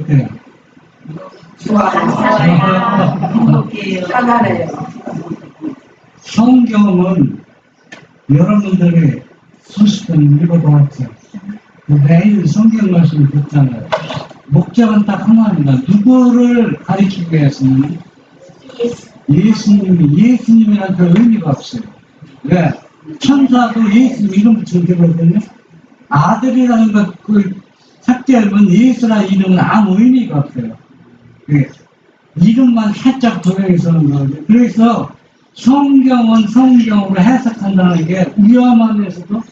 어때요? 좋아요. 편안해요. 성경은 여러분들이 수십 번 읽어보았죠. 매일 성경 말씀을 듣잖아요. 목적은 딱 하나입니다. 누구를 가리키기 위해서는 예수님이란 별 의미가 없어요. 왜? 천사도 예수님 이름 붙이면 되거든요. 아들이라는 것, 그 삭제하면 예수라는 이름은 아무 의미가 없어요. 그 이름만 살짝 도용해서 하는 거거든요. 그래서 성경은 성경으로 해석한다는 게 위험하면서도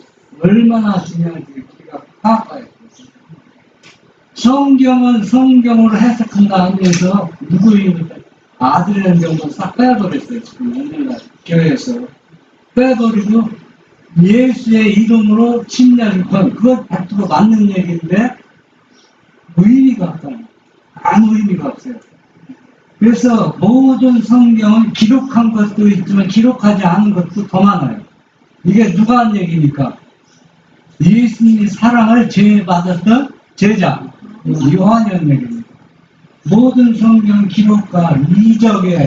얼마나 중요한지 우리가 파악해야 돼요. 성경은 성경으로 해석한다 하면서 누구입니까? 아들이라는 경우는 싹 빼버렸어요. 지금 오늘날 교회에서 빼버리고 예수의 이름으로 침략을 건 그것 100% 맞는 얘기인데 의미가 없어요. 아무 의미가 없어요. 그래서 모든 성경은 기록한 것도 있지만 기록하지 않은 것도 더 많아요. 이게 누가 한 얘기니까? 예수님이 사랑을 제외받았던 제자 요한이 한 얘기입니다. 모든 성경 기록과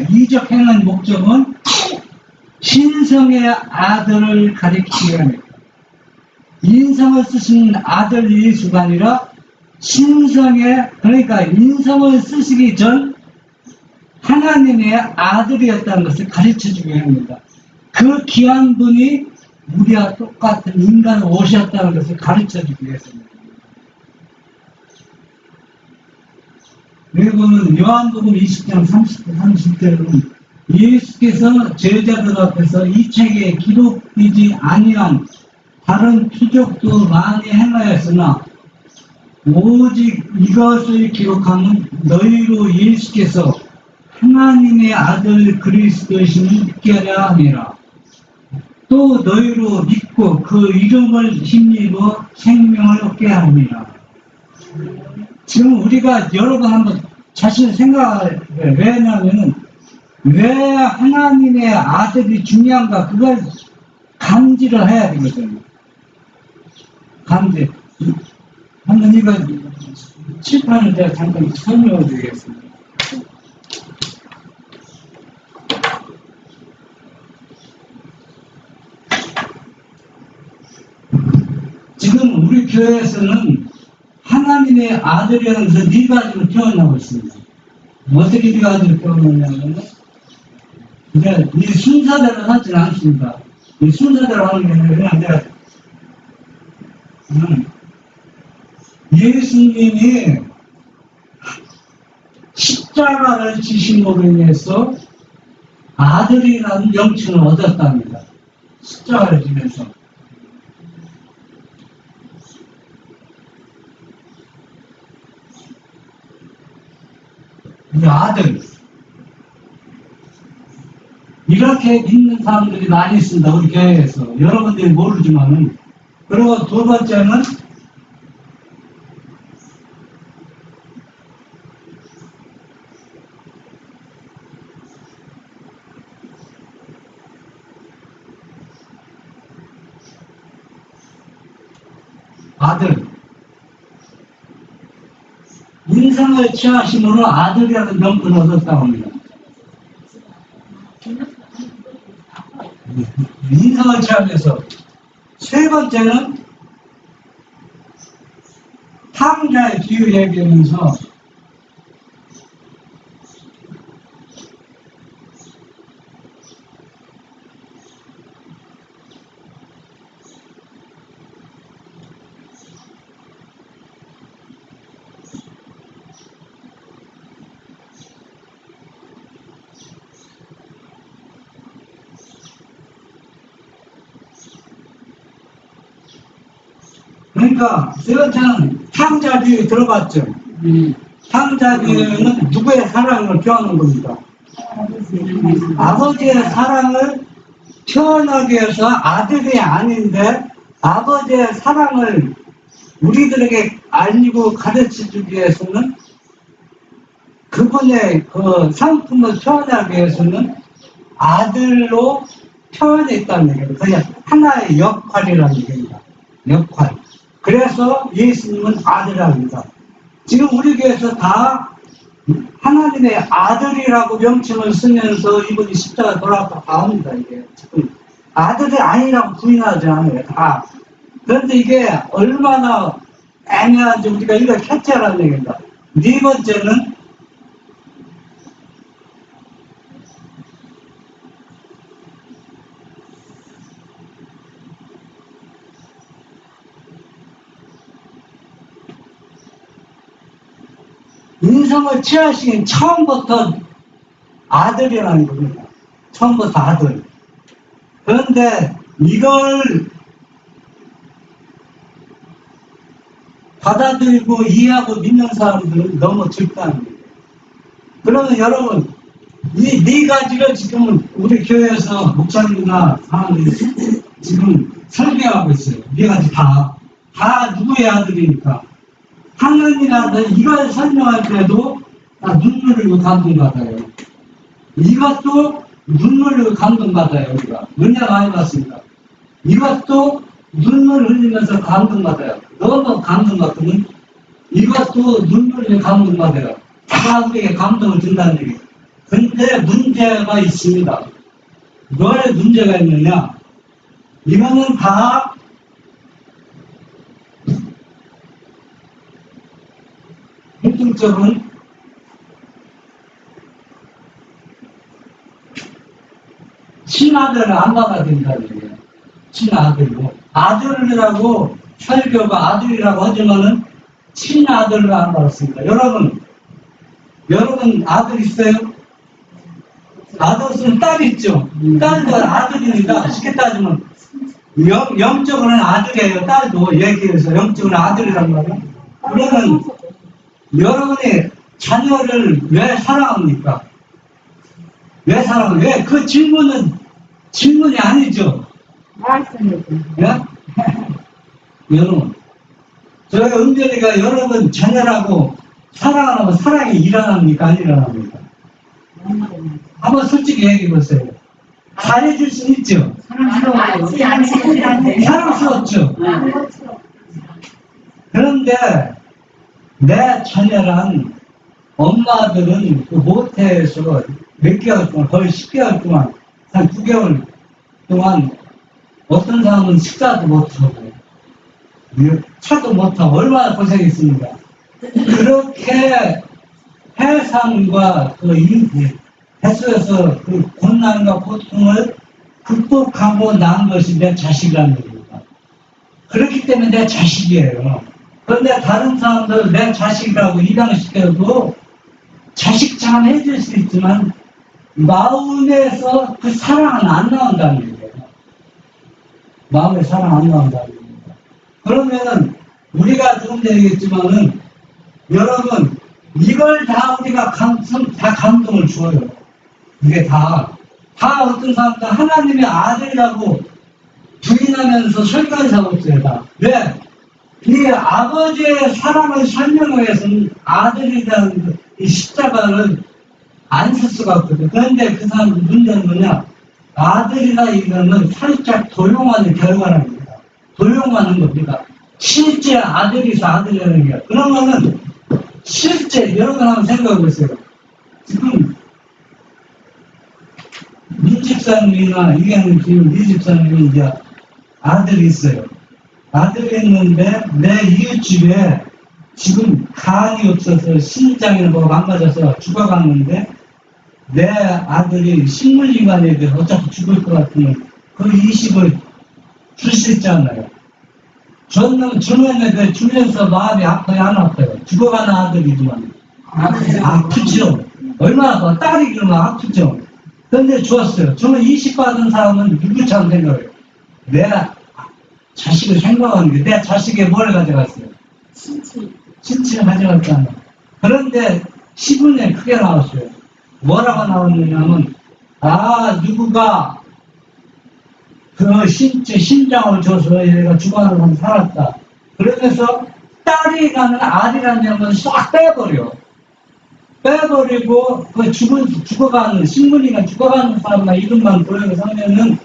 이적행한 목적은 신성의 아들을 가리키기 위함입니다. 인성을 쓰신 아들 예수가 아니라 신성의, 그러니까 인성을 쓰시기 전 하나님의 아들이었다는 것을 가르쳐주기 위함입니다. 그 귀한 분이 우리와 똑같은 인간을 오셨다는 것을 가르쳐주기 위해서입니다. 그리고는 요한복음 20장 30절은 예수께서 제자들 앞에서 이 책에 기록되지 아니한 다른 표적도 많이 행하였으나 오직 이것을 기록하면 너희로 예수께서 하나님의 아들 그리스도이심을 믿게 하려 함이라. 또 너희로 믿고 그 이름을 힘입어 생명을 얻게 함이라. 지금 우리가 여러 번 한번 자신을 생각을 해. 왜냐하면 왜 하나님의 아들이 중요한가 그걸 감지를 해야 되거든요. 감지. 한번 이거 칠판을 제가 잠깐 설명해 드리겠습니다. 지금 우리 교회에서는 하나님의 아들이라는 것을 네 가지로 표현하고 있습니다. 어떻게 네 가지로 표현하냐면 이제 이 순서대로 하지는 않습니다. 이 순서대로 하는 게 아니라 그냥 내가 예수님이 십자가를 지심으로 인해서 아들이라는 명칭을 얻었답니다. 십자가를 지면서. 이 아들. 이렇게 믿는 사람들이 많이 있습니다. 우리 교회에서. 여러분들이 모르지만은. 그리고 두 번째는 아들. 인성을 취하심으로 아들이라는 명분을 얻었다고 합니다. 인성을 취하면서. 세 번째는 탕자의 비유 얘기하면서 그러니까 세 번째는 탕자 비유 들어봤죠? 탕자 비유는 누구의 사랑을 표현하는 겁니다. 아버지의 사랑을 표현하기 위해서 아들이 아닌데 아버지의 사랑을 우리들에게 알리고 가르쳐주기 위해서는 그분의 그 상품을 표현하기 위해서는 아들로 표현했다는 얘기예요. 그냥 하나의 역할이라는 얘기입니다. 역할. 그래서 예수님은 아들이랍니다. 지금 우리 교회에서 다 하나님의 아들이라고 명칭을 쓰면서 이분이 십자가 돌아왔다 나옵니다. 이게 지금 아들이 아니라고 부인하지 않아요. 다. 그런데 이게 얼마나 애매한지 우리가 이걸 캐치하라는 얘기입니다. 네 번째는 인성을 취하신 처음부터 아들이라는 겁니다. 처음부터 아들. 그런데 이걸 받아들이고 이해하고 믿는 사람들은 너무 적다는 거예요. 그러면 여러분, 이 네 가지를 지금 우리 교회에서 목사님이나 사람들이 지금 설명하고 있어요. 네 가지 다 누구의 아들이니까. 하나님이라는 이걸 설명할 때도 다 눈물 흘리고 감동받아요. 이것도 눈물 흘리고 감동받아요. 우리가 은혜 많이 받습니다. 이것도 눈물 흘리면서 감동받아요. 너무 감동받으면 이것도 눈물 흘리고 감동받아요. 다 우리에게 감동을 준다는 얘기예요. 근데 문제가 있습니다. 왜 문제가 있느냐? 이거는 다 공통적은 친아들을 안 받아야 된다는 얘기예요. 친아들로. 아들이라고 설교가 아들이라고 하지만은 친아들을 안 받았습니다. 여러분 아들 있어요? 아들 있으면 딸 있죠? 딸도 아들이니까 쉽게 따지면 영적으로는 아들이에요. 딸도 얘기해서 영적으로는 아들이란 말이에요. 그러면 여러분이 자녀를 왜 사랑합니까? 왜 사랑해요? 왜? 그 질문이 아니죠? 예? 여러분, 저희 은별이가 여러분 자녀라고 사랑하라고 사랑이 일어납니까? 안 일어납니까? 한번 솔직히 얘기해 보세요. 잘해줄 수 있죠? 사랑스럽죠? 그런데 내 자녀란 엄마들은 그 모태에서 몇 개월 동안, 거의 10개월 동안, 한 9개월 동안 어떤 사람은 식사도 못하고 차도 못하고 얼마나 고생했습니까? 그렇게 해상과 그 해수에서 그 고난과 고통을 극복하고 난 것이 내 자식이라는 겁니다. 그렇기 때문에 내 자식이에요. 그런데 다른 사람들 내 자식이라고 입양시켜도 자식 잘 해줄 수 있지만 마음에서 그 사랑은 안 나온다는 거예요. 마음의 사랑 안 나온다는 겁니다. 그러면은 우리가 조금 전에 얘기했지만은 여러분 이걸 다 우리가 다 감동을 줘요. 이게 다 어떤 사람들 하나님의 아들이라고 부인하면서 설교하고 있어요. 다. 왜? 이 아버지의 사랑을 설명하기 위해서는 아들이라는 이 십자가를 안 쓸 수가 없거든요. 그런데 그 사람 문제는 뭐냐? 아들이라 이거는 살짝 도용하는 결과랍니다. 도용하는 겁니다. 실제 아들이서 아들이라는 게. 그러면은 실제 여러분 한번 생각해 보세요. 지금 민 집사님이나 이경민 지금 민 집사님이 이제 아들이 있어요. 아들이 있는데 내 이웃집에 지금 간이 없어서 신장이 뭐 망가져서 죽어갔는데 내 아들이 식물인간에 대해 어차피 죽을 것 같으면 그 이식을 줄 수 있잖아요. 저는 주변에 주면서 마음이 아파요, 안 아파요? 죽어가는 아들이지만 아프죠. 얼마나 더 딸이 그러면 아프죠. 그런데 주었어요. 저는 이식받은 사람은 누구처럼 생각해요. 내 자식을 생각하는 게 내 자식에 뭘 가져갔어요? 신체를 가져갔잖아요. 그런데 시분에 크게 나왔어요. 뭐라고 나왔느냐면 누구가 그 신장을 줘서 얘가 죽어가는 사람 살았다. 그러면서 딸이라는 아들이라는 양반을 싹 빼버리고 그 죽어가는 식물이나 죽어가는 사람만 이름만 부르면서 하면은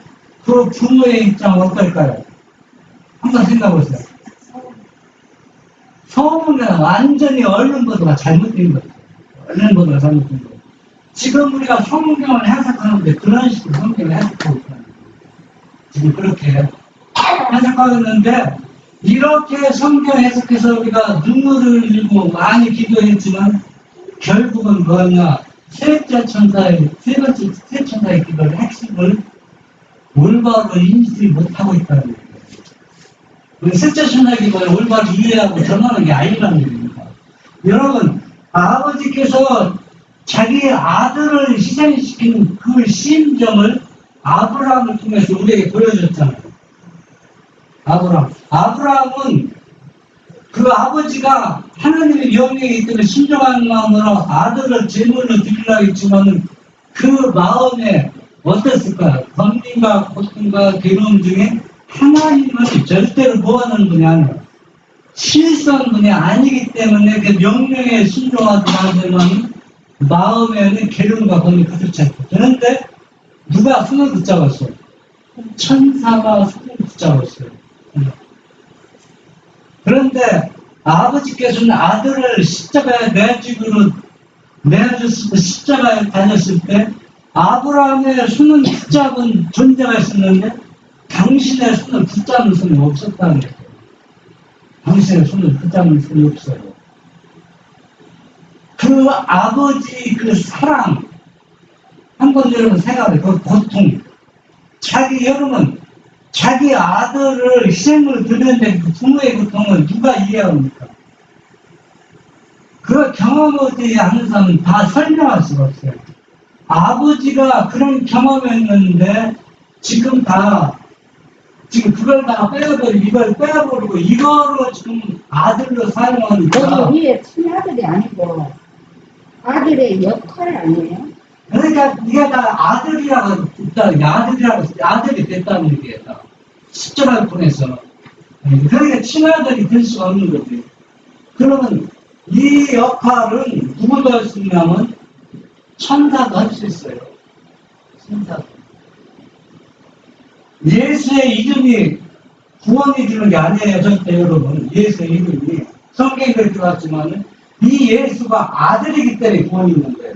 그 부모의 입장은 어떨까요? 한번 생각해보세요. 성경은 완전히 언론보도가 잘못된 거예요. 언론보도가 잘못된 거예요. 지금 우리가 성경을 해석하는데 그런 식으로 성경을 해석하고 있다는 거예요. 지금 그렇게 해석하고 있는데 이렇게 성경 해석해서 우리가 눈물을 흘리고 많이 기도했지만 결국은 뭐냐 세 번째 천사의 기도의 핵심을 올바로 인지 못하고 있다는 거예요. 우리 셋째 천사의 기도를 올바로 이해하고 전하는 게 아니라는 얘기입니다. 여러분 아버지께서 자기 아들을 희생시키는 그 심정을 아브라함을 통해서 우리에게 보여줬잖아요. 아브라함은 그 아버지가 하나님의 명령이기 때문에 신중한 마음으로 아들을 제물로 드리려고 했지만 그 마음에 어땠을까요? 번민과 고통과 괴로움 중에 하나님은 절대로 뭐하는 분이 아니에요. 실수한 분이 아니기 때문에 그 명령에 순종하지 않으면 마음에는 괴로움과 고통이 그렇지 않고 그런데 누가 손을 붙잡았어요? 천사가 손을 붙잡았어요. 그런데 아버지께서는 아들을 십자가에 내어줬을 때 십자가에 다녔을 때 아브라함의 손을 붙잡은 존재가 있었는데 당신의 손을 붙잡는 손이 없었다는 거예요. 당신의 손을 붙잡는 손이 없어요. 그 아버지 그 사랑 한번 여러분 생각해 그 고통 여러분 자기 아들을 희생으로 드렸는데 그 부모의 고통을 누가 이해합니까? 그 경험하지 않는 사람은 다 설명할 수가 없어요. 아버지가 그런 경험했는데 지금 그걸 다 빼어버리고 이걸 빼어버리고 이거로 지금 아들로 사용하니까 여기 위에 친아들이 아니고 아들의 역할 아니에요? 그러니까 네가 다 아들이라고 아들이 됐다는 얘기예요. 십자가를 통해서. 그러니까 친아들이 될 수가 없는 거지. 그러면 이 역할은 누구도 할 수 있냐면 천사도 할 수 있어요. 천사도. 예수의 이름이 구원이 주는 게 아니에요. 절대 여러분. 예수의 이름이 성경에 들어갔지만 이 예수가 아들이기 때문에 구원이 있는 거예요.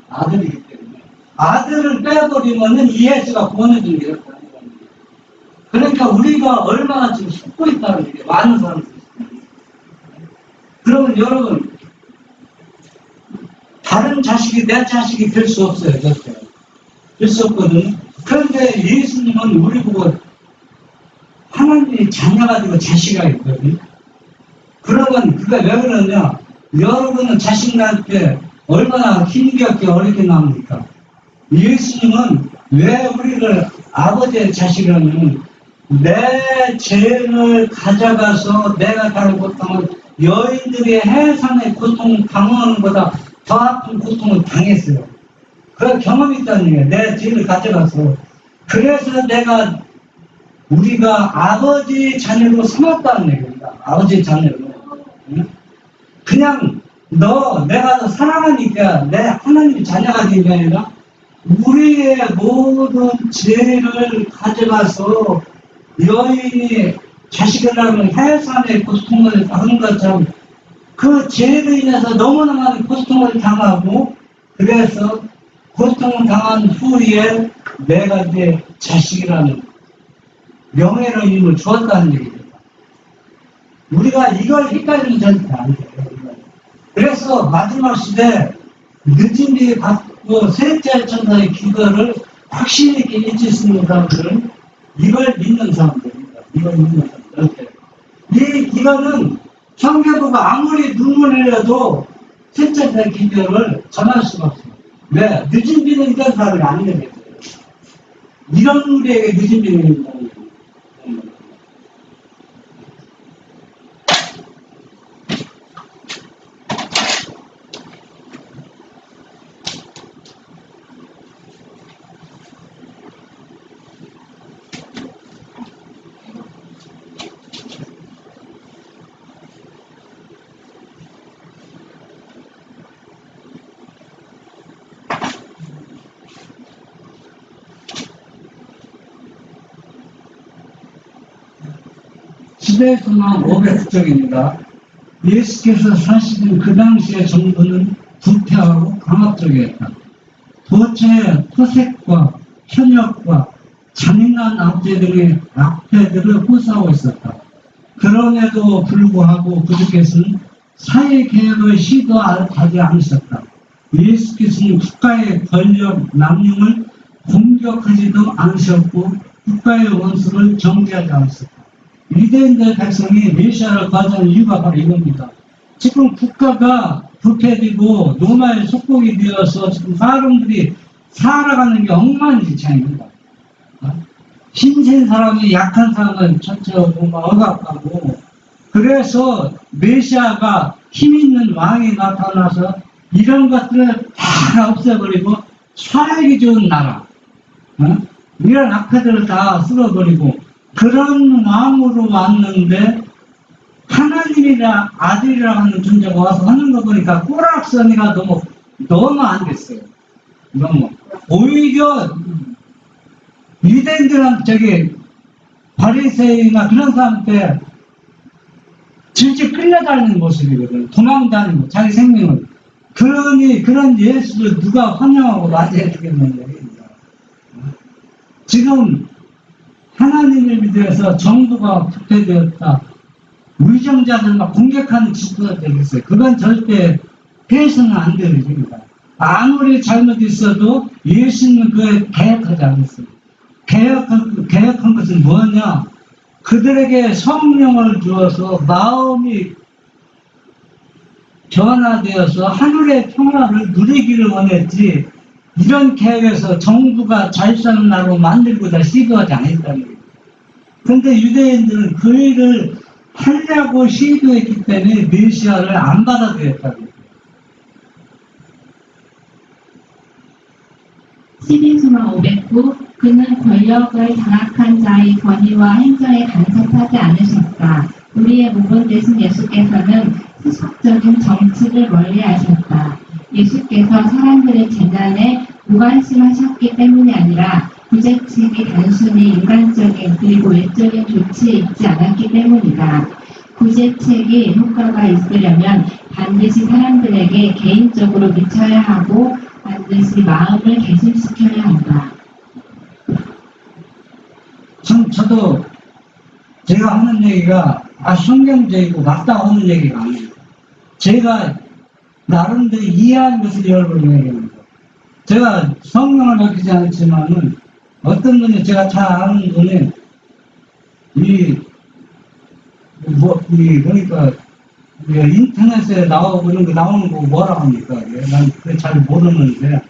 아들이기 때문에. 아들을 빼버리면은 이 예수가 구원해 주는 게 이렇게 하는 거예요. 그러니까 우리가 얼마나 지금 속고 있다는 얘기예요. 많은 사람들이. 그러면 여러분, 다른 자식이 내 자식이 될 수 없어요. 절대. 될 수 없거든. 그런데 예수님은 우리 보고 하나님의 자녀가 되고 자식이 있거든. 그러면 그가 왜 그러냐? 여러분은 자식한테 얼마나 힘겹게 어렵게 나옵니까? 예수님은 왜 우리를 아버지의 자식이라면 내 죄를 가져가서 내가 다른 고통을 여인들의 해산의 고통을 당하는 것보다 더 아픈 고통을 당했어요. 그 경험이 있다는 얘기예요. 내 죄를 가져가서. 그래서 우리가 아버지 자녀로 삼았다는 얘기입니다. 아버지 자녀로. 그냥 내가 너 사랑하니까 내 하나님의 자녀가 된 게 아니라 우리의 모든 죄를 가져가서 여인이 자식을 낳으면 해산의 고통을 당한 것처럼 그 죄로 인해서 너무나 많은 고통을 당하고 그래서 고통을 당한 후에 내가 이제 자식이라는 명예로운 힘을 주었다는 얘기입니다. 우리가 이걸 헷갈리면 절대 안 돼요. 그래서 마지막 시대 늦은 뒤에 받고 셋째 천사의 기도를 확신 있게 잊을 수 있는 사람들은 이걸 믿는 사람들입니다. 이걸 믿는 사람들. 이거는 성경보고 아무리 눈물 흘려도 셋째 천사의 기도를 전할 수가 없어요. 왜? 늦은 뒤는 이런 사람이 아니거든요. 이런 우리에게 늦은 뒤는 있는 사람이에요. 시대의 소망 500쪽입니다. 예수께서 사시던 그 당시의 정부는 부패하고 강압적이었다. 도처에 토색과 현역과 잔인한 악죄들을 호소하고 있었다. 그럼에도 불구하고 부족해서는 사회개혁의 시도하지 않으셨다. 예수께서는 국가의 권력 남용을 공격하지도 않으셨고 국가의 원수를 정죄하지 않으셨다. 유대인들 백성이 메시아를 거부하는 이유가 바로 이겁니다. 지금 국가가 부패되고 로마의 속국이 되어서 지금 사람들이 살아가는 게 엉망진창입니다. 힘센 사람이 약한 사람을 처치하고 억압하고, 그래서 메시아가 힘 있는 왕이 나타나서 이런 것들을 다 없애버리고 살기 좋은 나라, 이런 악화들을 다 쓸어버리고 그런 왕으로 왔는데, 하나님이라 아들이라 하는 존재가 와서 하는 거 보니까 꼬락서니가 너무 안 됐어요. 너무. 오히려 유대인들은 바리새인이나 그런 사람한테 질질 끌려다니는 모습이거든. 도망다니고 자기 생명을. 그런 예수를 누가 환영하고 맞이해 주겠느냐. 지금 하나님을 믿어서 정부가 부패되었다. 위정자들만 공격하는 지도가 되겠어요. 그건 절대 해서는 안 되는 일입니다. 아무리 잘못 있어도 예수님은 그걸 개혁하지 않았어요. 개혁한 것은 뭐냐? 그들에게 성령을 주어서 마음이 변화되어서 하늘의 평화를 누리기를 원했지, 이런 계획에서 정부가 잘 사는 나라로 만들고자 시도하지 않았다는 거예요. 그런데 유대인들은 그 일을 하려고 시도했기 때문에 메시아를 안 받아들였다는 거예요. 12수마 509 그는 권력을 장악한 자의 권위와 행정에 간섭하지 않으셨다. 우리의 모범되신 예수께서는 세속적인 정치를 멀리하셨다. 예수께서 사람들의 재난에 무관심하셨기 때문이 아니라 구제책이 단순히 인간적인 그리고 외적인 조치에 있지 않았기 때문이다. 구제책이 효과가 있으려면 반드시 사람들에게 개인적으로 미쳐야 하고 반드시 마음을 개심시켜야 한다. 저도 제가 하는 얘기가 성경적이고 맞다고 하는 얘기가 아니에요. 제가 나름대로 이해한 것을 여러분에게 얘기합니다. 제가 성경을 밝히지 않지만은 어떤 분이 제가 잘 아는 분이 그러니까 인터넷에 나오는 거 뭐라고 합니까? 난 그게 잘 모르는데.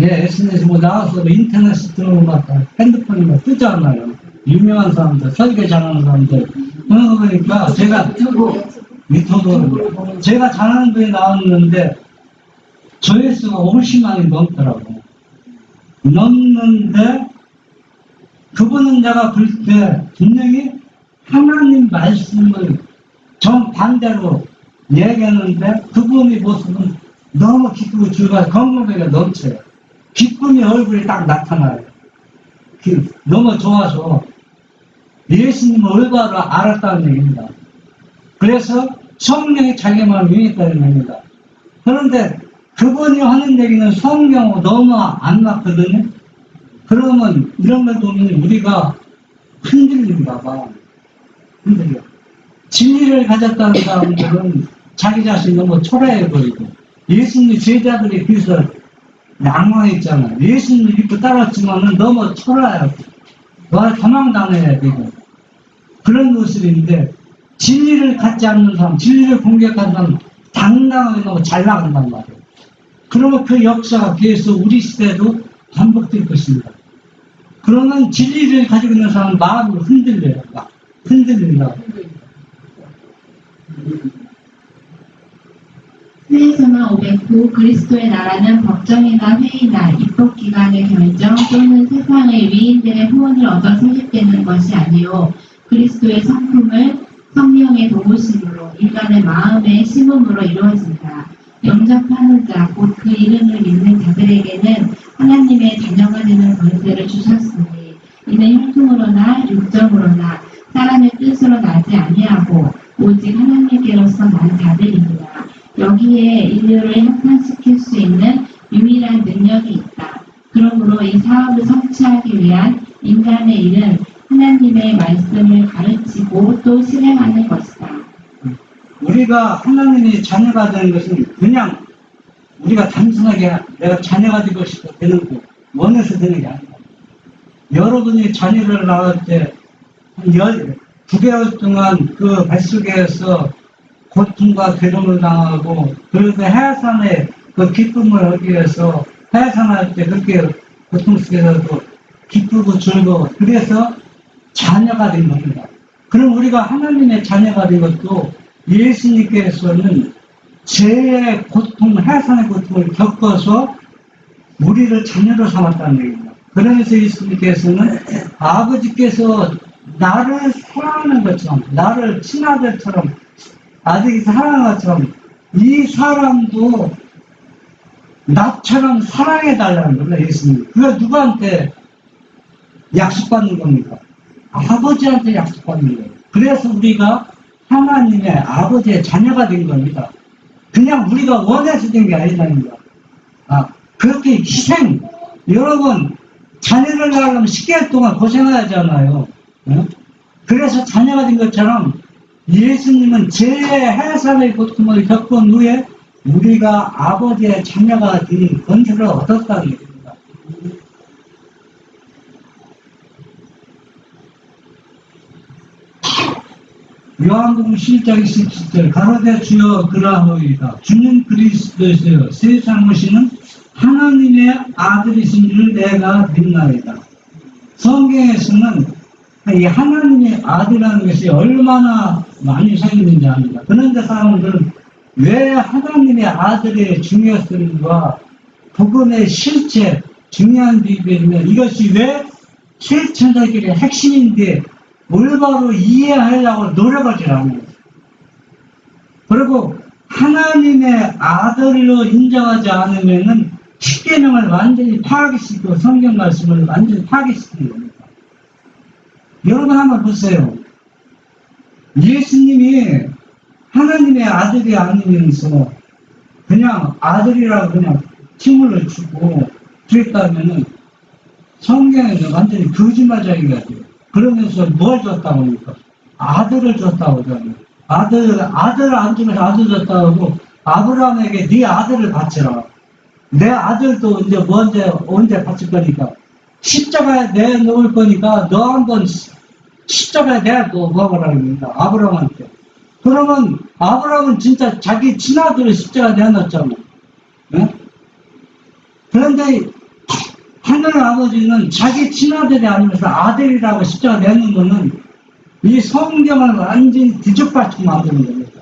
SNS 나와서 인터넷에 들어오는 것 같아. 핸드폰이 뜨잖아요. 유명한 사람들, 설계 잘하는 사람들. 그런 거 보니까 제가 유튜브 제가 잘하는 분이 나왔는데 조회수가 50만이 넘더라고. 넘는데 그분은 내가 볼 때 분명히 하나님 말씀을 정반대로 얘기하는데 그분의 모습은 너무 기쁘고 즐거워 건강하게 넘쳐요. 기쁨이 얼굴에 딱 나타나요. 너무 좋아서 예수님을 올바로 알았다는 얘기입니다. 그래서 성령이 자기 마음을 이용했다는 얘기입니다. 그런데 그분이 하는 얘기는 성경하고 너무 안 맞거든요. 그러면 이런 걸 보면 우리가 흔들린가 봐. 흔들려. 진리를 가졌다는 사람들은 자기 자신이 너무 초라해 보이고, 예수님 제자들이 그래서 낭망했잖아요. 예수님을 믿고 따랐지만은 너무 초라해요. 너를 도망다녀야 되고. 그런 모습인데, 진리를 갖지 않는 사람, 진리를 공격하는 사람, 당당하게 너무 잘 나간단 말이에요. 그러면 그 역사가 계속 우리 시대에도 반복될 것입니다. 그러면 진리를 가지고 있는 사람은 마음을 흔들려요. 막 흔들린다. 스웨소마 509 그리스도의 나라는 법정이나 회의나 입법기관의 결정 또는 세상의 위인들의 후원을 얻어 설립되는 것이 아니요 그리스도의 성품을 성령의 도우심으로 인간의 마음에 심음으로 이루어진다. 영접하는 자, 곧 그 이름을 믿는 자들에게는 하나님의 자녀가 되는 권세를 주셨으니 이는 혈통으로나 육정으로나 사람의 뜻으로 나지 아니하고 하나님께로서 난 자들입니다. 여기에 인류를 형상시킬 수 있는 유일한 능력이 있다. 그러므로 이 사업을 성취하기 위한 인간의 일은 하나님의 말씀을 가르치고 또 실행하는 것이다. 우리가 하나님의 자녀가 되는 것은 그냥 우리가 단순하게 내가 자녀가 되고 싶어 되는 거, 원해서 되는 게 아니다. 여러분이 자녀를 낳을 때 9개월 동안 그 뱃속에서 고통과 괴로움을 당하고, 그래서 해산의 그 기쁨을 얻기 위해서 해산할 때 그렇게 고통 속에서도 기쁘고 즐거워. 그래서 자녀가 된 겁니다. 그럼 우리가 하나님의 자녀가 된 것도 예수님께서는 죄의 고통, 해산의 고통을 겪어서 우리를 자녀로 삼았다는 얘기입니다. 그러면서 예수님께서는 아버지께서 나를 사랑하는 것처럼, 나를 친아들처럼, 아들이 사랑하는 것처럼 이 사람도 나처럼 사랑해달라는 겁니다, 예수님. 그게 누구한테 약속받는 겁니까? 아버지한테 약속받는 거예요. 그래서 우리가 하나님의 아버지의 자녀가 된 겁니다. 그냥 우리가 원해서 된 게 아니다는 거. 그렇게 희생. 여러분, 자녀를 낳으려면 10개월 동안 고생하잖아요. 그래서 자녀가 된 것처럼 예수님은 죄의 해산의 고통을 겪은 후에 우리가 아버지의 자녀가 된 권세를 얻었다는 얘기입니다. 요한복음 11장 17절 가로되 주여 그러하오이다. 주는 그리스도이시여 세상 오시는 하나님의 아들이신 줄 내가 믿나이다. 성경에서는 이 하나님의 아들이라는 것이 얼마나 많이 사용되는지 압니다. 그런데 사람들은 왜 하나님의 아들의 중요성과 복음의 실체, 중요한 비밀이면 이것이 왜 실천자들의 핵심인데 올바로 이해하려고 노력을 안 해요. 그리고 하나님의 아들로 인정하지 않으면은 십계명을 완전히 파괴시키고 성경 말씀을 완전히 파괴시키는 겁니다. 여러분 한번 보세요. 예수님이 하나님의 아들이 아니면서 그냥 아들이라고 그냥 칭호를 주고 그랬다면은 성경에는 완전히 거짓말쟁이가 돼요. 그러면서 뭘 줬다고 합니까? 아들을 줬다고 하잖아요. 아들을 안 주면서 아들 줬다고 하고, 아브라함에게 네 아들을 바치라. 내 아들도 이제 언제 바칠 거니까, 십자가에 내놓을 거니까, 너 한번 십자가에 내고 먹으라고 합니다. 아브라함한테. 그러면, 아브라함은 진짜 자기 친아들을 십자가에 내놨잖아요. 네? 그런데, 하늘 아버지는 자기 친아들이 아니면서 아들이라고 십자가 내는 거는 이 성경을 완전히 뒤죽박죽 만드는 겁니다.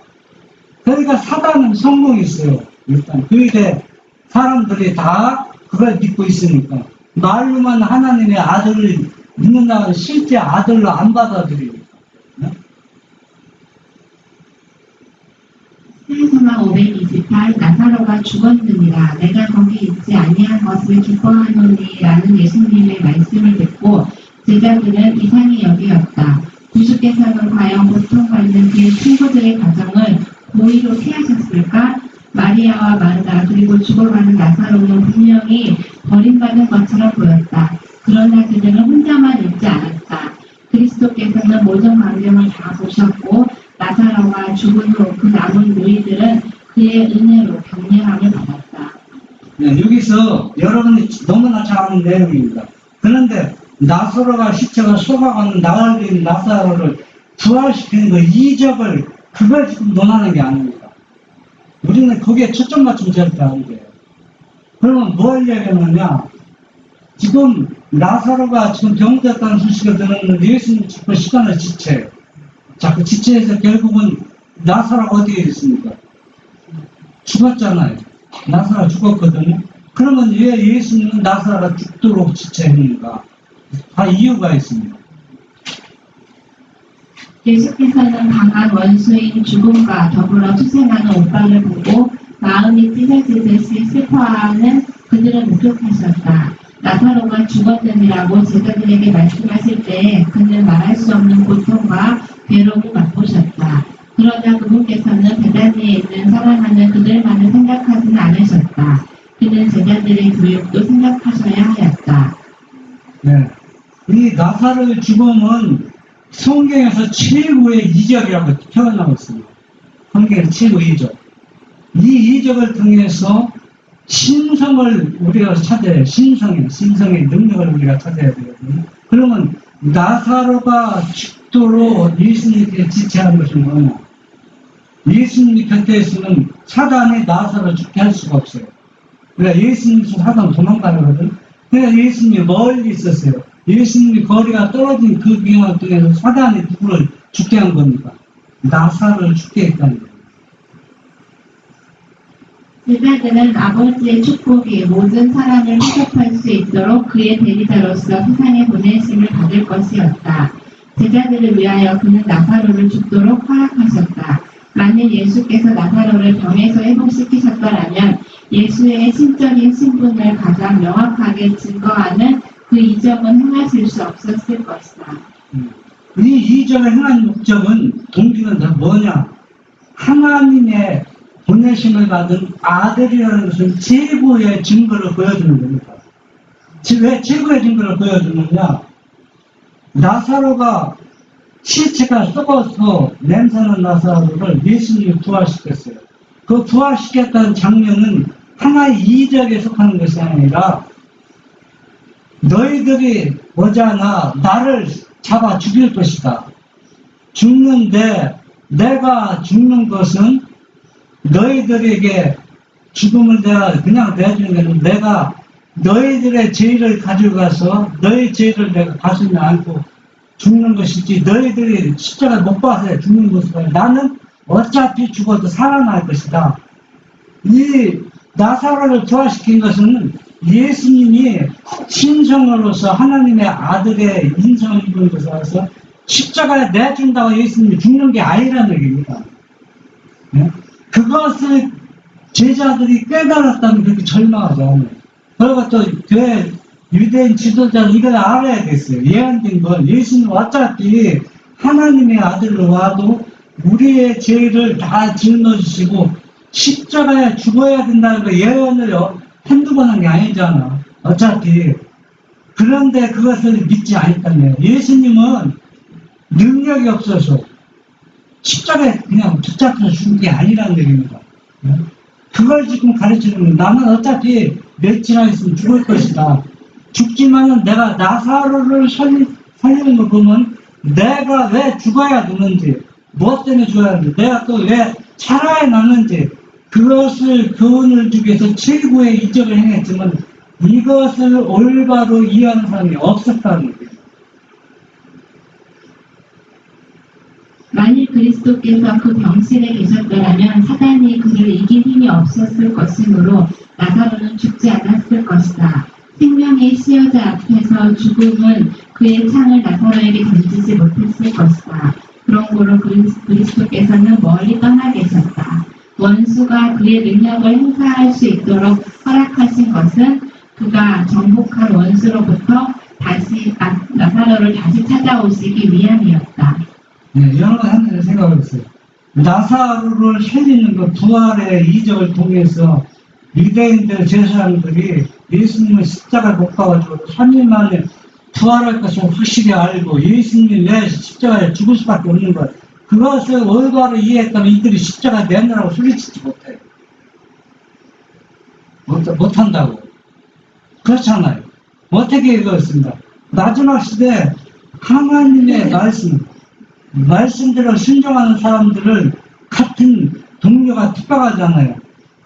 그러니까 사단은 성공했어요. 일단 그게 사람들이 다 그걸 믿고 있으니까 말로만 하나님의 아들을 믿는다고 실제 아들로 안 받아들이니까. 사회소망 528 나사로가 죽었느니라 내가 거기 있지 아니한 것을 기뻐하노니 라는 예수님의 말씀을 듣고 제자들은 이상히 여기었다. 주께서는 과연 고통받는 그의 친구들의 가정을 고의로 피하셨을까? 마리아와 마르다 그리고 죽어가는 나사로는 분명히 버림받은 것처럼 보였다. 그러나 그들은 혼자만 있지 않았다. 그리스도께서는 모든 광경을 다 보셨고 나사로가 죽은 후 그 남은 무리들은 그의 은혜로 격려함을 받았다. 네, 여기서 여러분이 너무나 잘 아는 내용입니다. 그런데 나사로가 십자가 속아가는 나흘린 나사로를 부활시키는 그 이적을 그걸 지금 논하는 게 아닙니다. 우리는 거기에 초점 맞추면 절대 안 돼요. 그러면 뭘 얘기하느냐? 지금 나사로가 지금 병들었다는 소식을 들었는데 예수님 자꾸 시간을 지체해요. 자꾸 지체해서 결국은 나사로가 어디에 있습니까? 죽었잖아요. 나사로가 죽었거든요. 그러면 왜 예수님은 나사로가 죽도록 지체했는가? 다 이유가 있습니다. 예수께서는 강한 원수인 죽음과 더불어 투생하는 오빠를 보고 마음이 찢어지듯이 슬퍼하는 그들을 목격하셨다. 나사로가 죽었느니라고 제자들에게 말씀하실 때 그는 말할 수 없는 고통과 괴로움을 맛보셨다. 그러나 그분께서는 베다니에 있는 사랑하는 그들만을 생각하지는 않으셨다. 그는 제자들의 교육도 생각하셔야 하였다. 네. 이 나사로의 죽음은 성경에서 최고의 이적이라고 표현하고 있습니다. 성경에서 최고의 이적. 이 이적을 통해서 신성을 우리가 찾아야 해요. 신성의 능력을 우리가 찾아야 되거든요. 그러면 나사로가 죽도록 예수님께 지체하는 것은 뭐냐? 예수님이 곁에 있으면 사단이 나사로를 죽게 할 수가 없어요. 그러니까 예수님께서 사단 도망가거든. 그러니까 예수님이 멀리 있었어요. 예수님이 거리가 떨어진 그 비용을 통해서 사단이 누구를 죽게 한 겁니까? 나사로를 죽게 했다는 거예요. 제자들은 아버지의 축복이 모든 사람을 회복할 수 있도록 그의 대리자로서 세상에 보내심을 받을 것이었다. 제자들을 위하여 그는 나사로를 죽도록 허락하셨다. 만일 예수께서 나사로를 병에서 회복시키셨더라면 예수의 신적인 신분을 가장 명확하게 증거하는 그 이적은 행하실 수 없었을 것이다. 이 이적을 행한 목적은 동기는 다 뭐냐? 하나님의 보내심을 받은 아들이라는 것은 최고의 증거를 보여주는 겁니다. 왜 최고의 증거를 보여주느냐? 나사로가 시체가 썩어서 냄새나는 나사로를 예수님이 부활시켰어요. 그 부활시켰다는 장면은 하나의 이적에 속하는 것이 아니라 너희들이 오잖아 나를 잡아 죽일 것이다. 죽는데 내가 죽는 것은 너희들에게 죽음을 내가 그냥 내주는 게 아니라 내가 너희들의 죄를 가지고 가서 너희 죄를 내가 가슴에 안고 죽는 것이지 너희들이 십자가를 못 봐서 죽는 것이 아니라 나는 어차피 죽어도 살아날 것이다. 이 나사로를 부활시킨 것은 예수님이 신성으로서 하나님의 아들의 인성을 입은 것이라서 십자가에 내준다고 예수님이 죽는 게 아니라는 얘기입니다. 네? 그것을 제자들이 깨달았다면 그렇게 절망하지 않아요. 그리고 또 교회 유대인 지도자는 이걸 알아야겠어요. 예언된 건 예수님 어차피 하나님의 아들로 와도 우리의 죄를 다 짊어지시고 십자가에 죽어야 된다는 거 예언을 한두 번 한 게 아니잖아. 어차피. 그런데 그것을 믿지 않았다며. 예수님은 능력이 없어서 십자가에 그냥 붙잡혀서 죽은 게 아니라는 얘기입니다. 그걸 지금 가르치는 거예요. 나는 어차피 며칠 안 있으면 죽을 것이다. 죽지만은 내가 나사로를 살리는 걸 보면 내가 왜 죽어야 되는지, 무엇 때문에 죽어야 하는지, 내가 또 왜 살아야 나는지, 그것을 교훈을 주기 위해서 최고의 이적을 행했지만 이것을 올바로 이해하는 사람이 없었다는 거예요. 만일 그리스도께서 그 병실에 계셨더라면 사단이 그를 이길 힘이 없었을 것이므로 나사로는 죽지 않았을 것이다. 생명의 시여자 앞에서 죽음은 그의 창을 나사로에게 던지지 못했을 것이다. 그러므로 그리스도께서는 멀리 떠나 계셨다. 원수가 그의 능력을 행사할 수 있도록 허락하신 것은 그가 정복한 원수로부터 나사로를 다시 찾아오시기 위함이었다. 네, 여러 가지 한 가지 생각을 했어요. 나사로를 살리는 그 부활의 이적을 통해서 유대인들, 제사장들이 예수님을 십자가에 못 박아가지고 3일 만에 부활할 것을 확실히 알고 예수님이 왜 십자가에 죽을 수밖에 없는 것, 그것을 올바로 이해했다면 이들이 십자가에 내느라고 소리치지 못해요. 못한다고. 그렇잖아요. 어떻게 읽었습니다. 마지막 시대에 하나님의 말씀대로 순종하는 사람들을 같은 동료가 핍박하잖아요.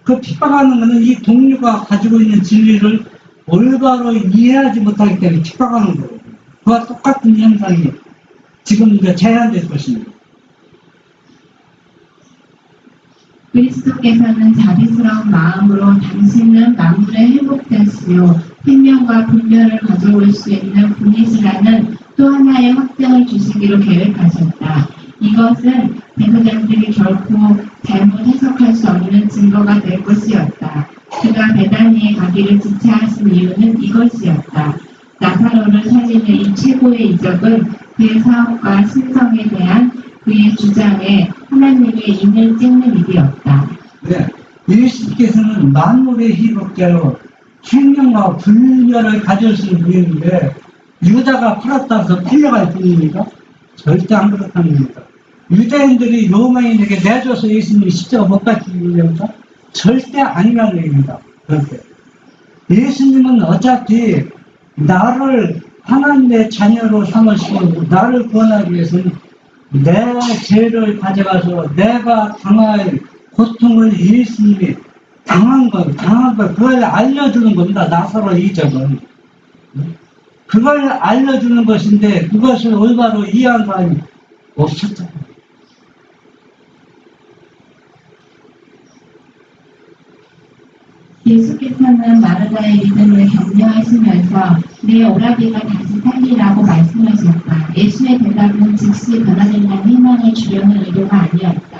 그 핍박하는 것은 이 동료가 가지고 있는 진리를 올바로 이해하지 못하기 때문에 핍박하는 거거든요. 그와 똑같은 현상이 지금 이제 재현될 것입니다. 그리스도께서는 자비스러운 마음으로 당신은 만물의 회복자시요 생명과 분별을 가져올 수 있는 분이시라는 또 하나의 확증을 주시기로 계획하셨다. 이것은 제사장들이 결코 잘못 해석할 수 없는 증거가 될 것이었다. 그가 베다니에 가기를 지체하신 이유는 이것이었다. 나사로를 살리는 이 최고의 이적은 그의 사업과 신성에 대한 그의 주장에 하나님의 인을 찍는 일이었다. 네. 예수께서는 만물의 희복자로 생명과 분별을 가졌을 분인데 유다가 팔았다 해서 팔려갈 뿐입니까? 절대 안 그렇다는 겁니다. 유대인들이 로마인에게 내줘서 예수님이 십자가 못 박히려니까 절대 아니라는 얘기입니다. 그렇게. 예수님은 어차피 나를 하나님의 자녀로 삼으시고 나를 구원하기 위해서는 내 죄를 가져가서 내가 당할 고통을 예수님이 당한 것, 그걸 알려주는 겁니다. 나사로 이적은. 그걸 알려주는 것인데 그것을 올바로 이해한 사람이 없었잖아요. 예수께서는 마르다의 믿음을 격려하시면서 내 오라비가 다시 살리라고 말씀하셨다. 예수의 대답은 즉시 변화된다는 희망을 주려는 의도가 아니었다.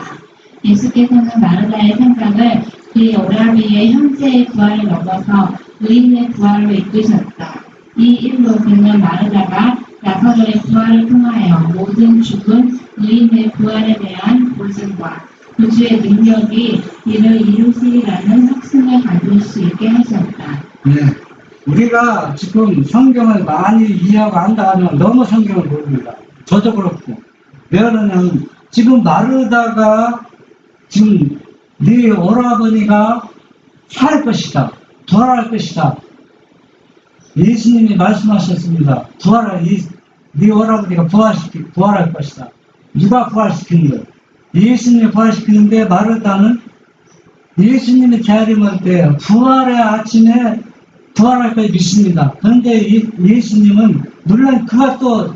예수께서는 마르다의 생각을 그의 오라비의 형제의 부활을 넘어서 의인의 부활로 이끄셨다. 이 일로 그는 마르다가 나사로의 부활을 통하여 모든 죽은 의인의 부활에 대한 보증과 구주의 능력이 이를 이루시리라는 확신을 가질 수 있게 하셨다. 네. 우리가 지금 성경을 많이 이해하고 한다 하면 너무 성경을 모릅니다. 저도 그렇고. 왜 그러냐면 지금 마르다가 지금 네 오라버니가 살 것이다. 부활할 것이다. 예수님이 말씀하셨습니다. 네 오라버니가 부활할 것이다. 누가 부활시키는 거예요? 예수님이 부활시키는데 마르다는 예수님이 재림할 때 부활의 아침에 부활할 걸 믿습니다. 그런데 예수님은 물론 그가 또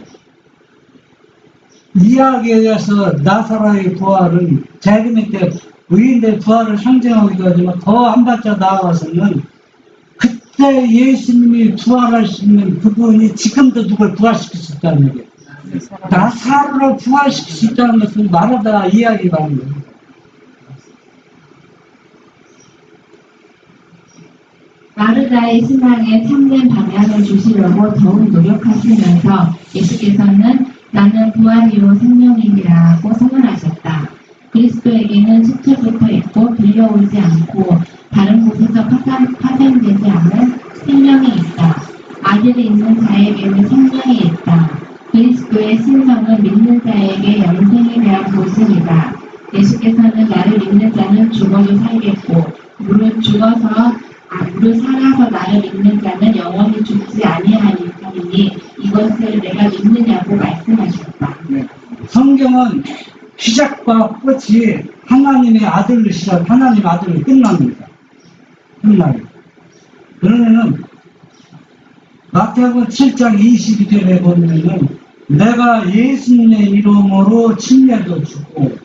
이야기에 의해서 나사로의 부활은 재림의 때 의인들의 부활을 상징하기도 하지만 더 한 발짝 나아가서는 그때 예수님이 부활하시는 그분이 지금도 누굴 부활시킬 수 있다는 얘기예요. 나사로를 부활시킬 수 있다는 것은 마르다 이야기가 아니에요. 마르다의 신앙에 참된 방향을 주시려고 더욱 노력하시면서 예수께서는 나는 부활이요 생명이니라고 선언하셨다. 그리스도에게는 수초부터 있고 빌려오지 않고 다른 곳에서 파생되지 않은 생명이 있다. 아들이 있는 자에게는 생명이 있다. 그리스도의 신성은 믿는 자에게 영생에 대한 보증이다. 예수께서는 나를 믿는 자는 죽어도 살겠고 무릇 살아서 나를 믿는 자는 영원히 죽지 아니하리니 이것을 내가 믿느냐고 말씀하셨다. 네. 성경은 시작과 끝이 하나님의 아들로 시작, 하나님 아들로 끝납니다. 끝나요. 그러면은 마태복음 7장 22절에 보면은 내가 예수님의 이름으로 침례도 주고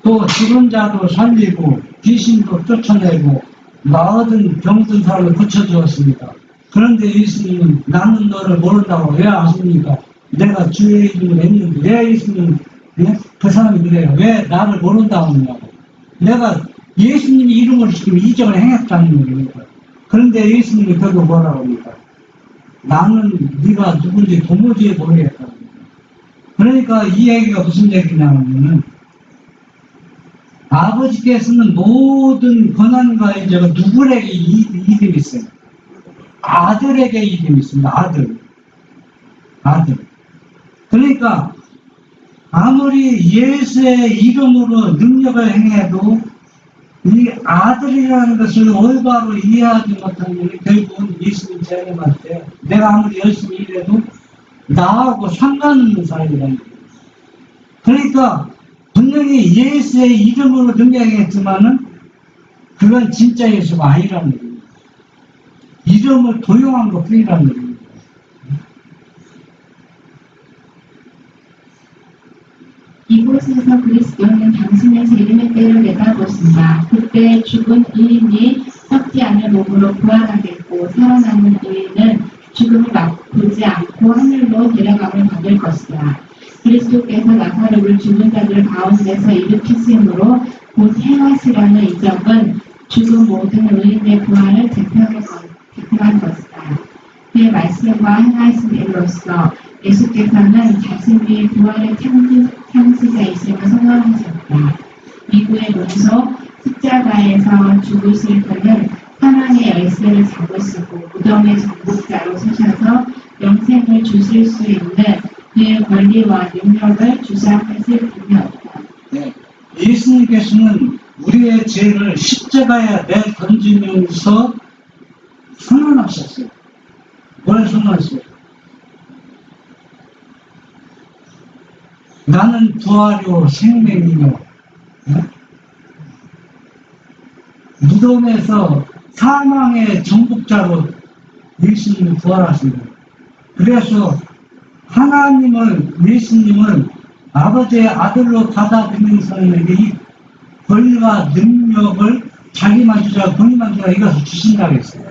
또 죽은 자도 살리고 귀신도 쫓아내고 나얻은 병든 사람을 고쳐주었습니다. 그런데 예수님은 나는 너를 모른다고 왜 아십니까? 내가 주의 이름을 했는데 왜 예수님은 그 사람이 그래요? 왜 나를 모른다고 하느냐고. 내가 예수님이 이름을 시키면 이적을 행했다는 얘기입니다. 그런데 예수님이 결국 뭐라고 합니까? 나는 네가 누군지 도무지 모르겠다. 그러니까 이 얘기가 무슨 얘기냐면은 아버지께서는 모든 권한과 인자가 누구에게 이름이 있어요? 아들에게 이름이 있습니다. 아들. 그러니까 아무리 예수의 이름으로 능력을 행해도 이 아들이라는 것을 올바로 이해하지 못하면 결국은 예수님 재림할 때 내가 아무리 열심히 일해도 나하고 상관없는 사람이라는 거예요. 그러니까 분명히 예수의 이름으로 능력했지만은 그건 진짜 예수가 아니라는 거예요. 이름을 도용한 것 뿐이라는 거예요. 이곳에서 그리스도는 당신의 재림의 때를 내다보신다. 그때 죽은 의인이 썩지 않을 몸으로 부활하겠고 살아남은 의인은 죽음을 맛보지 않고 하늘로 데려감을 받을 것이다. 그리스도께서 나사로를 죽은 자들 가운데서 일으키심으로 곧 행하시라는 이적은 죽은 모든 의인의 부활을 대표한 것이다. 그의 말씀과 행하신 일로서 예수께서는 자신이 부활의 창시자이심을 선언하셨다. 누구의 몸소 십자가에서 죽으실 그는 사망의 열쇠를 잡으시고 무덤의 정복자로 서셔서 영생을 주실 수 있는 그의 권리와 능력을 주장하실 분이 없다. 네. 예수님께서는 우리의 죄를 십자가에 내던지면서 선언하셨어요. 뭘 선언했어요? 나는 부활이요 생명이요. 네? 무덤에서 사망의 정복자로 예수님이 부활하십니다. 그래서 예수님을 아버지의 아들로 받아들이는 이 권리와 능력을 자기만 주자, 권리만 주자, 이것을 주신다고 했어요.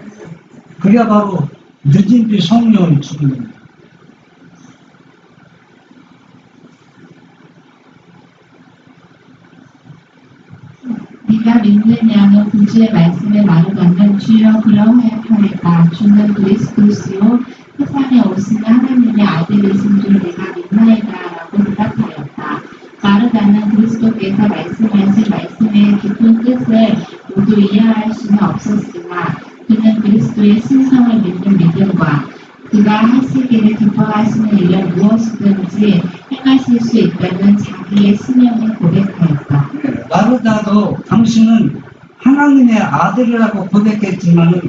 그게 바로 늦은 뒤 성령을 주는 겁니다. 네가 믿느냐는 구주의 말씀에 말하자면 주여 그러하였나이다. 주는 그리스도시요 세상에 오시는 하나님의 아들이신 줄 내가 믿나이다 라고 대답하였다. 마르다는 그리스도께서 말씀하신 말씀의 깊은 뜻을 모두 이해할 수는 없었으나 그는 그리스도의 신성을 믿는 믿음과 그가 하시기를 기뻐하시는 일을 무엇이든지 행하실 수 있다는 자기의 신념을 고백하였다. 마르다도 당신은 하나님의 아들이라고 고백했지만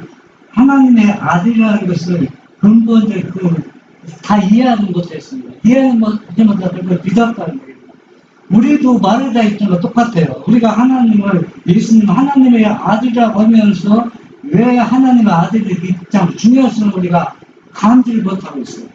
하나님의 아들이라는 것을 근본적으로 다 이해하지 못했습니다. 이해하지 못하고 믿었다는 거예요. 우리도 마르다 입장과 똑같아요. 우리가 예수님 하나님의 아들이라고 하면서 왜 하나님의 아들의 입장, 중요성을 우리가 감지를 못하고 있어요.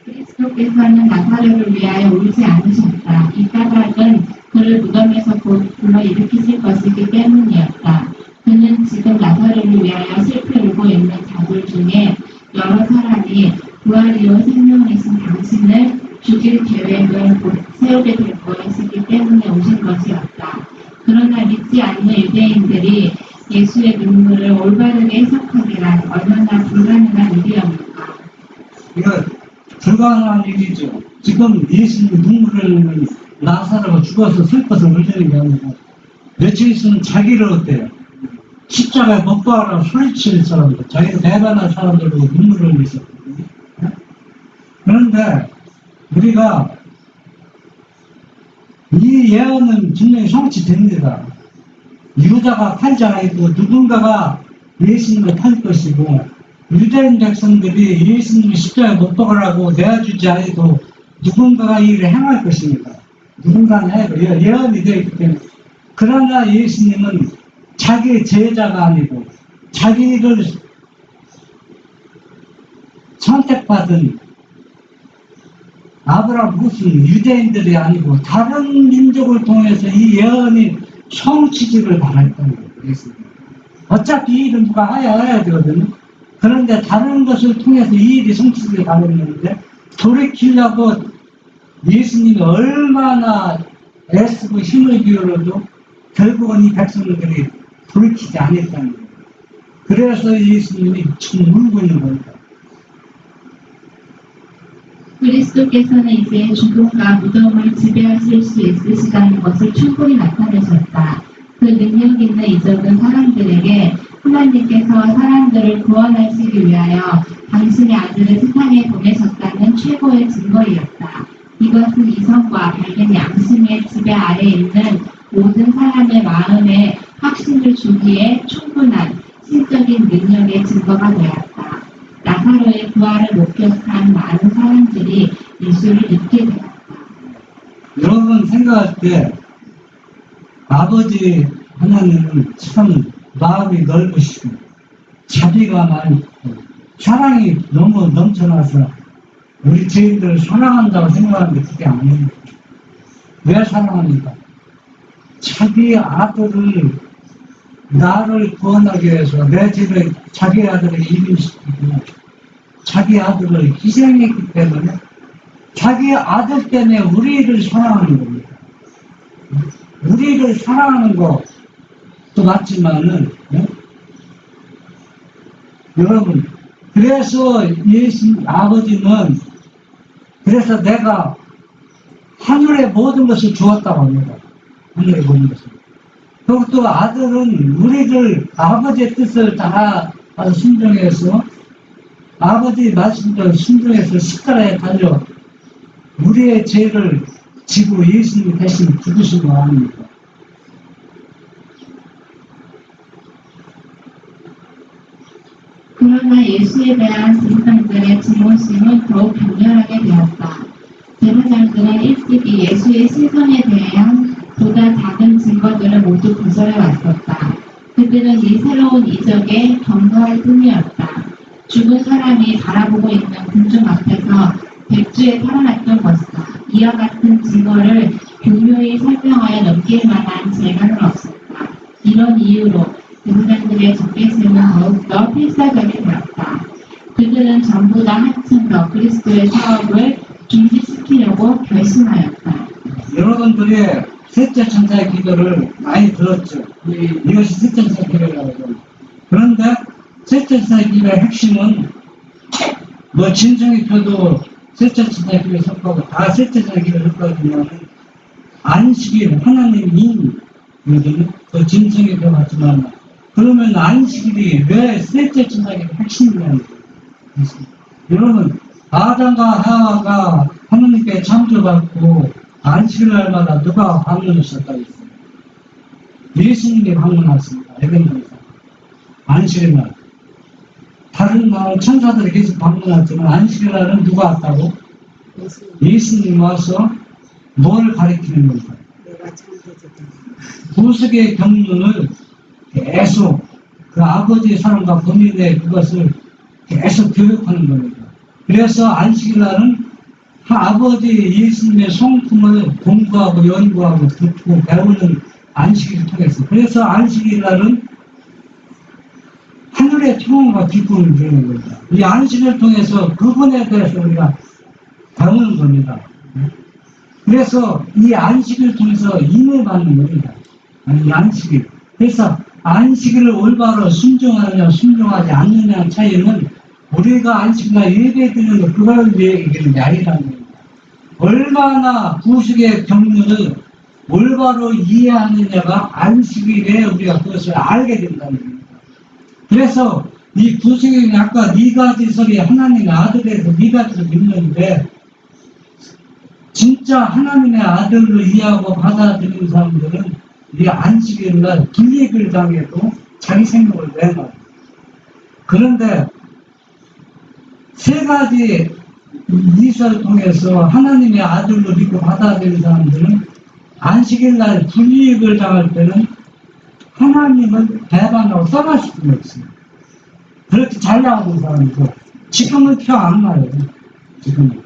그리스도께서는 나사렛을 위하여 울지 않으셨다. 이 까닭은 그를 무덤에서 불러 일으키실 것이기 때문이었다. 그는 지금 나사렛을 위하여 슬피 울고 있는 자들 중에 여러 사람이 부활이요 생명이신 당신을 죽일 계획을 곧 세우게 될 것이기 때문에 오신 것이었다. 그러나 믿지 않는 유대인들이 예수의 눈물을 올바르게 해석하기란 얼마나 불가능한 일이었는가. 이거 불가능한 일이죠. 지금 예수님이 눈물을 흘리는 나사로가 죽어서 슬퍼서 울리는 게 아니라 며칠 있으면 자기를 어때요? 십자가에 못 박으라고 소리치는 사람들, 자기를 대단한 사람들로 눈물을 흘리셨거든요. 그런데 우리가 이 예언은 분명히 성취됩니다. 유다가 팔지 않고 누군가가 예수님을 팔 것이고 유대인 백성들이 예수님이 십자가에 못 박으라고 내어주지 않아도 누군가가 이 일을 행할 것입니다. 누군가는 해도 예언이 되어 있기 때문에. 그러나 예수님은 자기 제자가 아니고 자기를 선택받은 아브라함 무슨 유대인들이 아니고 다른 민족을 통해서 이 예언이 성취지를 바랐다는 거예요. 예수님. 어차피 이 일은 누가 해야 되거든요. 그런데 다른 것을 통해서 이 일이 성취지를 바랐는데 돌이키려고 예수님이 얼마나 애쓰고 힘을 기울여도 결국은 이 백성들이 돌이키지 않았다는 거예요. 그래서 예수님이 지금 울고 있는 겁니다. 그리스도께서는 이제 죽음과 무덤을 지배하실 수 있으시다는 것을 충분히 나타내셨다. 그 능력 있는 이적은 사람들에게 하나님께서 사람들을 구원하시기 위하여 당신의 아들을 세상에 보내셨다는 최고의 증거이었다. 이것은 이성과 밝은 양심의 지배 아래 있는 모든 사람의 마음에 확신을 주기에 충분한 신적인 능력의 증거가 되었다. 나사로의 부활을 목격한 많은 사람들이 예수를 믿게 되었다. 여러분 생각할 때 아버지 하나님은 참 마음이 넓으시고 자비가 많고 사랑이 너무 넘쳐나서 우리 죄인들을 사랑한다고 생각하는데 그게 아닙니다. 왜 사랑합니까? 자기 아들을 나를 구원하기 위해서 내 죄를 자기 아들을 이기시키고 자기 아들을 희생했기 때문에 자기 아들 때문에 우리를 사랑하는 겁니다. 우리를 사랑하는 것도 맞지만은 여러분 그래서 예수 아버지는 그래서 내가 하늘의 모든 것을 주었다고 합니다. 하늘의 모든 것을. 그리고 또 아들은 우리를 아버지의 뜻을 다 순종해서 아버지 말씀대로 순종해서 십자가에 달려 우리의 죄를 지고 예수님 대신 죽으신 거 아닙니까? 그러나 예수에 대한 제사장들의 증오심은 더욱 격렬하게 되었다. 제사장들은 일찍이 예수의 실성에 대한 보다 작은 증거들을 모두 거절해 왔었다. 그들은 이 새로운 이적에 경고할 뿐이었다. 죽은 사람이 바라보고 있는 군중 앞에서 백주에 살아났던 것이다. 이와 같은 증거를 교묘히 설명하여 넘길 만한 재간은 없었다. 이런 이유로 제사장들의 적개심은 더욱더 필사적이 되었다. 그들은 전부 다 한층 더 그리스도의 사업을 중지시키려고 결심하였다. 여러분들이 셋째 천사의 기도를 많이 들었죠. 이것이 셋째 천사의 기도라고 하죠. 그런데 셋째 천사의 기도의 핵심은 뭐 진성이 펴도 셋째 천사의 기도에 속하고 다 셋째 천사의 기도에 속하지만 안식일 하나님이 그 진성이 펴봤지만 그러면 안식일이 왜 셋째 천사의 핵심이냐는 거예요. 여러분 아담과 하와가 하나님께 창조받고 안식일 날마다 누가 방문하셨다 했어요? 예수님이 방문하셨습니다. 에벤에서 안식일 날. 다른 천사들이 계속 방문하지만 안식일 날은 누가 왔다고? 예수님 와서 뭘 가르치는 겁니까? 내가 창조주다. 구속의 경륜을 계속 그 아버지의 사랑과 범인의 그것을 계속 교육하는 겁니다. 그래서 안식일 날은 아버지 예수님의 성품을 공부하고 연구하고 듣고 배우는 안식일을 통해서. 그래서 안식일 날은 하늘의 평온과 기쁨을 주는 겁니다. 이 안식일을 통해서 그분에 대해서 우리가 배우는 겁니다. 그래서 이 안식일을 통해서 인을 받는 겁니다. 이 안식일. 그래서 안식일을 올바로 순종하느냐 순종하지 않느냐의 차이는 우리가 안식일날 예배드리는 것 그걸 얘기하는 게 아니라는 겁니다. 얼마나 구속의 경륜을 올바로 이해하느냐가 안식일에 우리가 그것을 알게 된다는 겁니다. 그래서 이 구속의 아까 네 가지 소리 하나님의 아들에서 네 가지를 믿는데 진짜 하나님의 아들로 이해하고 받아들이는 사람들은 이 안식일날 불이익을 당해도 자기 생각을 내놔요. 그런데 세 가지 이사를 통해서 하나님의 아들로 믿고 받아들이는 사람들은 안식일날 불이익을 당할 때는 하나님을 배반하고 떠나실 수가 없어요. 그렇게 잘 나가는 사람이고 지금은 표 안 나요. 지금은.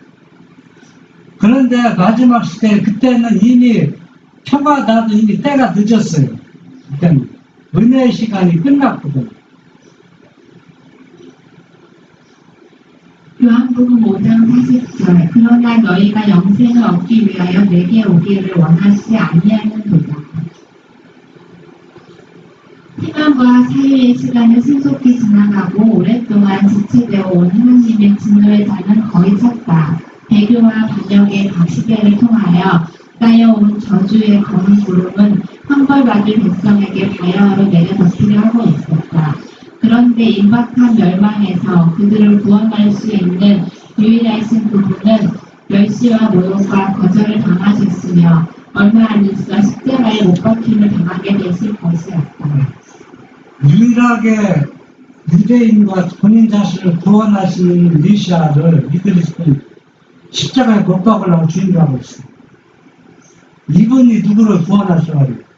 그런데 마지막 시대 그때는 이미 표가 나도 이미 때가 늦었어요. 그때는 은혜의 시간이 끝났거든요. 요한복음 5장 40절 그러나 너희가 영생을 얻기 위하여 내게 오기를 원하지 아니하는도다. 희망과 사유의 시간은 신속히 지나가고 오랫동안 지체되어 온 하나님의 진노의 잔은 거의 찼다. 배교와 반역의 각 시대를 통하여 쌓여온 저주의 검은 구름은 형벌받을 백성에게 바야흐로 내려덮이려 하고 있었다. 그런데 임박한 멸망에서 그들을 구원할 수 있는 유일하신 그분은 멸시와 모욕과 거절을 당하셨으며 얼마 안 있어 십자가에 못 박힘을 당하게 되실 것이었다. 유일하게 유대인과 본인 자신을 구원하시는 메시아를 이들이 십자가에 못 박으려고 주인하고 있어요. 이분이 누구를 구원하셔가지고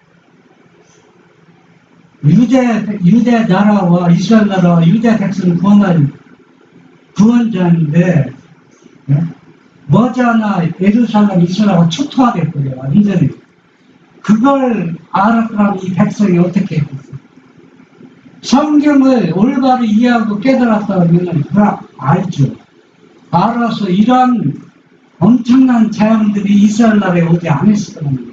유대 나라와 이스라엘 나라와 유대 백성을 구원한 구원자인데 머지않아 예루살렘 이스라엘과 초토화됐거든요. 완전히. 그걸 알았더라면 이 백성이 어떻게 했겠어요? 성경을 올바로 이해하고 깨달았다면 그걸 알죠. 알아서 이러한 엄청난 재앙들이 이스라엘 나라에 오지 않았을 겁니다.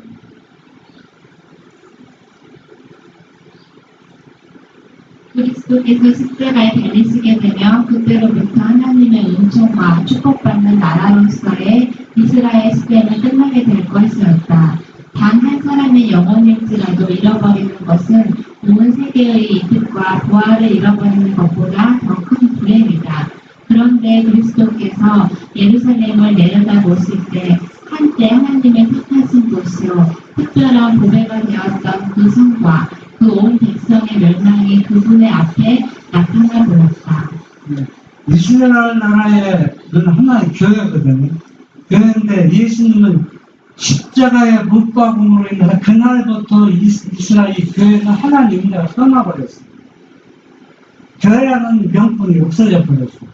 그리스도 그리스도께서 십자가에 달리시게 되면 그때로부터 하나님의 은총과 축복받는 나라로서의 이스라엘 시대는 끝나게 될 것이었다. 단 한 사람의 영혼일지라도 잃어버리는 것은 온 세계의 이득과 부활을 잃어버리는 것보다 더 큰 불행이다. 그런데 그리스도께서 예루살렘을 내려다보실 때 한때 하나님의 택하신 곳이요 특별한 보배가 되었던 그 성과 그 온 백성의 멸망이 그분의 앞에 나타나 보였다. 이스라엘 나라에는 하나의 교회거든요. 교회인데 예수님은 십자가의 못 박음으로 인해서 그날부터 이스라엘 교회는 하나님 은혜가 떠나버렸어요. 교회라는 명분이 없어져 버렸어요.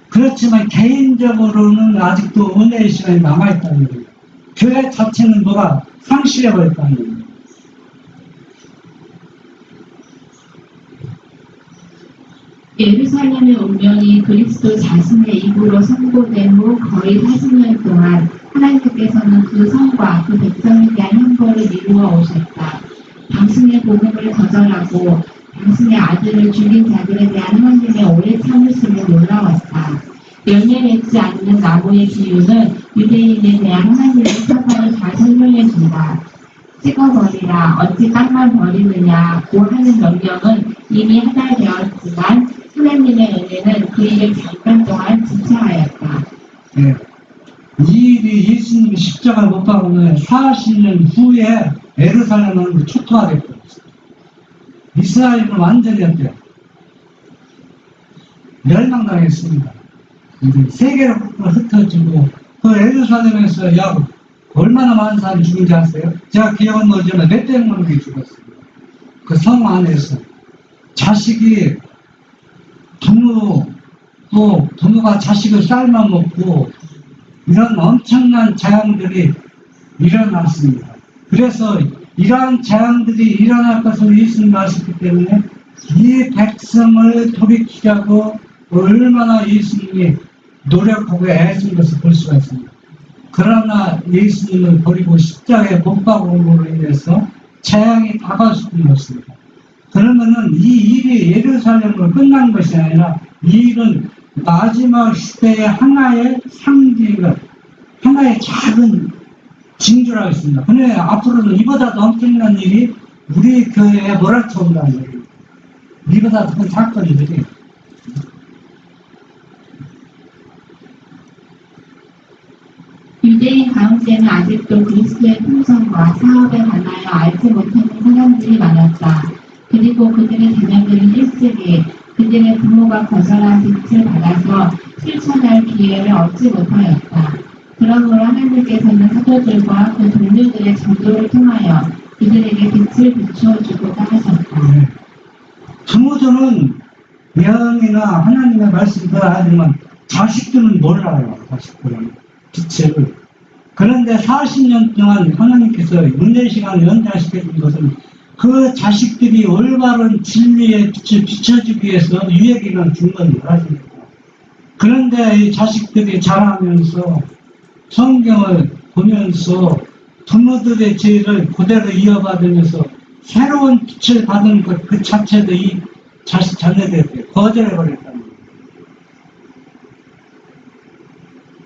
그렇지만 개인적으로는 아직도 은혜의 시간이 남아있다는 거예요. 교회 자체는 뭐가 상실해버렸다는 거예요. 예루살렘의 운명이 그리스도 자신의 입으로 선고된 후 거의 40년 동안 하나님께서는 그 성과 그 백성에 대한 형벌을 이루어 오셨다. 당신의 복음을 거절하고 당신의 아들을 죽인 자들에 대한 하나님의 오래 참으심에 놀라웠다. 열매 맺지 않는 나무의 비유는 유대인에 대한 하나님의 사과를 잘 설명해준다. 찍어버리라 어찌 땅만 버리느냐고 하는 명령은 이미 하달되었지만 하나님의 은혜는 그 일을 잠깐 동안 지체하였다. 네. 이 일이 예수님이 십자가 못 박으면 40년 후에 예루살렘은 초토화됐고 이스라엘은 완전히 어때요? 멸망당했습니다. 이제 세계로 흩어지고 그 예루살렘에서 약 얼마나 많은 사람이 죽은지 아세요? 제가 기억은 나지만 몇백 명이 죽었어요. 그 성 안에서 자식이 부모가 자식을 삶아먹고 이런 엄청난 재앙들이 일어났습니다. 그래서 이러한 재앙들이 일어날 것을 예수님이 아셨기 때문에 이 백성을 돌이키자고 얼마나 예수님이 노력하고 애쓴 것을 볼 수가 있습니다. 그러나 예수님을 버리고 십자가에 못 박음으로 인해서 재앙이 다가왔습니다. 그러면은 이 일이 예루살렘으로 끝난 것이 아니라 이 일은 마지막 시대의 하나의 상징을, 하나의 작은 징조라고 했습니다. 그런데 앞으로는 이보다 더 엄청난 일이 우리 교회에 몰아쳐온다는 얘기입니다. 이보다 더 큰 사건들이. 유대인 가운데는 아직도 그리스도의 풍성과 사업에 관하여 알지 못하는 사람들이 많았다. 그리고 그들의 자녀들은 일찍이 그들의 부모가 거절한 빛을 받아서 실천할 기회를 얻지 못하였다. 그러므로 하나님께서는 사도들과 그 동료들의 전도를 통하여 그들에게 빛을 비추어주고자 하셨다. 부모들은 예언이나 하나님의 말씀을 알지만 자식들은 몰라요. 자식들은 빛을. 그런데 40년 동안 하나님께서 은혜 시간을 연장시켜준 것은 그 자식들이 올바른 진리의 빛을 비춰주기 위해서 유예기간 준 겁니다. 그런데 이 자식들이 자라면서 성경을 보면서 부모들의 죄를 그대로 이어받으면서 새로운 빛을 받은 것 그 자체도 이 자식 자녀들에게 거절해버렸다는 거예요.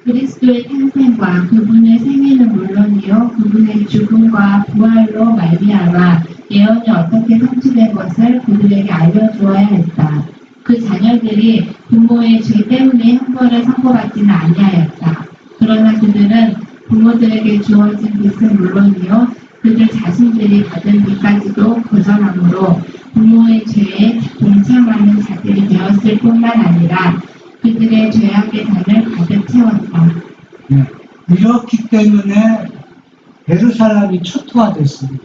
그리스도의 탄생과 그분의 생애는 물론이요 그분의 죽음과 부활로 말미암아 예언이 어떻게 성취된 것을 그들에게 알려주어야 했다. 그 자녀들이 부모의 죄 때문에 형벌을 선고받지는 아니하였다. 그러나 그들은 부모들에게 주어진 빛은 물론이요 그들 자신들이 받은 빛까지도 거절함으로 부모의 죄에 동참하는 자들이 되었을 뿐만 아니라 그들의 죄악의 잔을 가득 채웠다. 네. 이렇기 때문에 예루살렘이 초토화됐습니다.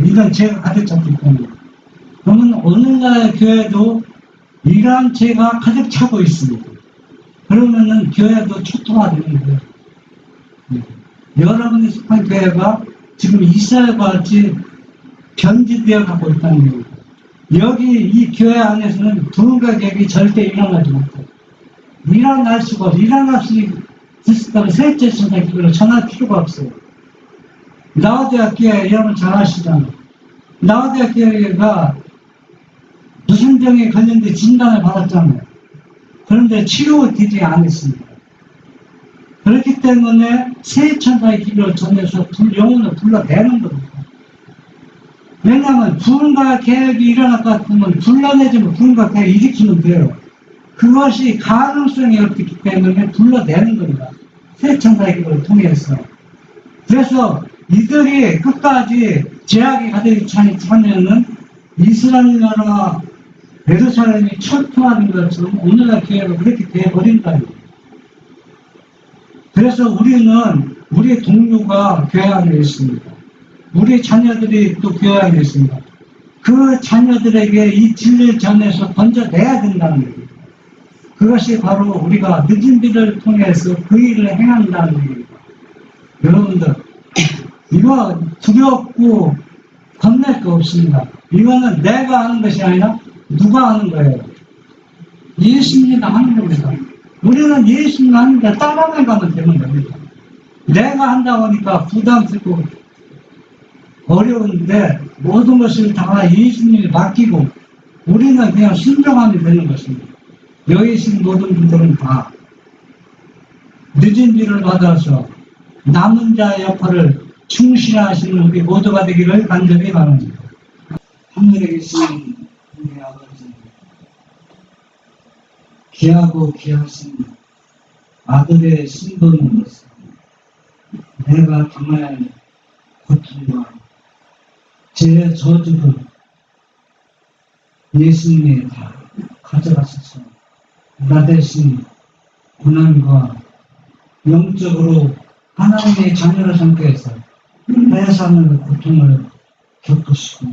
이런 죄가 가득 찼기 때문에. 그러면 오늘날 교회도 이러한 죄가 가득 차고 있습니다. 그러면은 교회도 초토화되는 거예요. 네. 여러분이 속한 교회가 지금 이스라엘과 같이 변질되어 가고 있다는 겁니다. 여기 이 교회 안에서는 부흥과 계획이 절대 일어나지 못해요. 일어날 수가 없어요. 일어날 수 있다면 셋째 천사 기도로 전할 필요가 없어요. 라오디아 교회 여러분 잘 아시잖아요. 라오디아 교회가 무선병에 걸렸는데 진단을 받았잖아요. 그런데 치료되지 않았습니다. 그렇기 때문에 새 천사의 길을 전해서 영혼을 불러내는 겁니다. 왜냐하면 불과 계획이 일어날 것 같으면 불러내지면 불과 계획 일으키면 돼요. 그것이 가능성이 없기 때문에 불러내는 겁니다. 새 천사의 길을 통해서. 그래서 이들이 끝까지 제약이 가득 차면은 이스라엘 나라 예루살렘이 철토하는 것처럼 오늘날 교회가 그렇게 되어버린다. 그래서 우리는 우리 동료가 교회 안에 있습니다. 우리 자녀들이 또 교회 안에 있습니다. 그 자녀들에게 이 진리를 전해서 건져내야 된다는 얘기입니다. 그것이 바로 우리가 늦은 비를 통해서 그 일을 행한다는 얘기입니다. 여러분들, 이거 두렵고 겁낼 거 없습니다. 이거는 내가 하는 것이 아니라 누가 하는 거예요? 예수님이 하는 겁니다. 우리는 예수님 하는데 따라만 가면 되는 겁니다. 내가 한다고 하니까 부담스럽고 어려운데 모든 것을 다 예수님이 맡기고 우리는 그냥 순종하면 되는 것입니다. 여기 계신 모든 분들은 다 늦은 비를 받아서 남은 자의 역할을 충실하시는 우리 모두가 되기를 간절히 바랍니다. 하늘에 계신 우리 아버지, 귀하고 귀하신 아들의 신분으로서 내가 당할 고통과 제 저주를 예수님이 다 가져가셔서 나 대신 고난과 영적으로 하나님의 자녀를 삼게 해서 해산의 고통을 겪으시고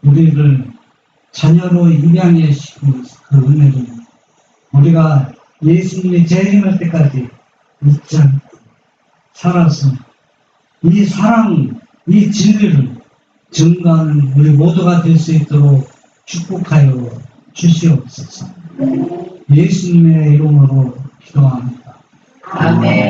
우리를 자녀로 입양하시고 그 은혜를 우리가 예수님이 재림할 때까지 잊지 않고 살아서 이 사랑, 이 진리를 증거하는 우리 모두가 될 수 있도록 축복하여 주시옵소서. 예수님의 이름으로 기도합니다. 아멘.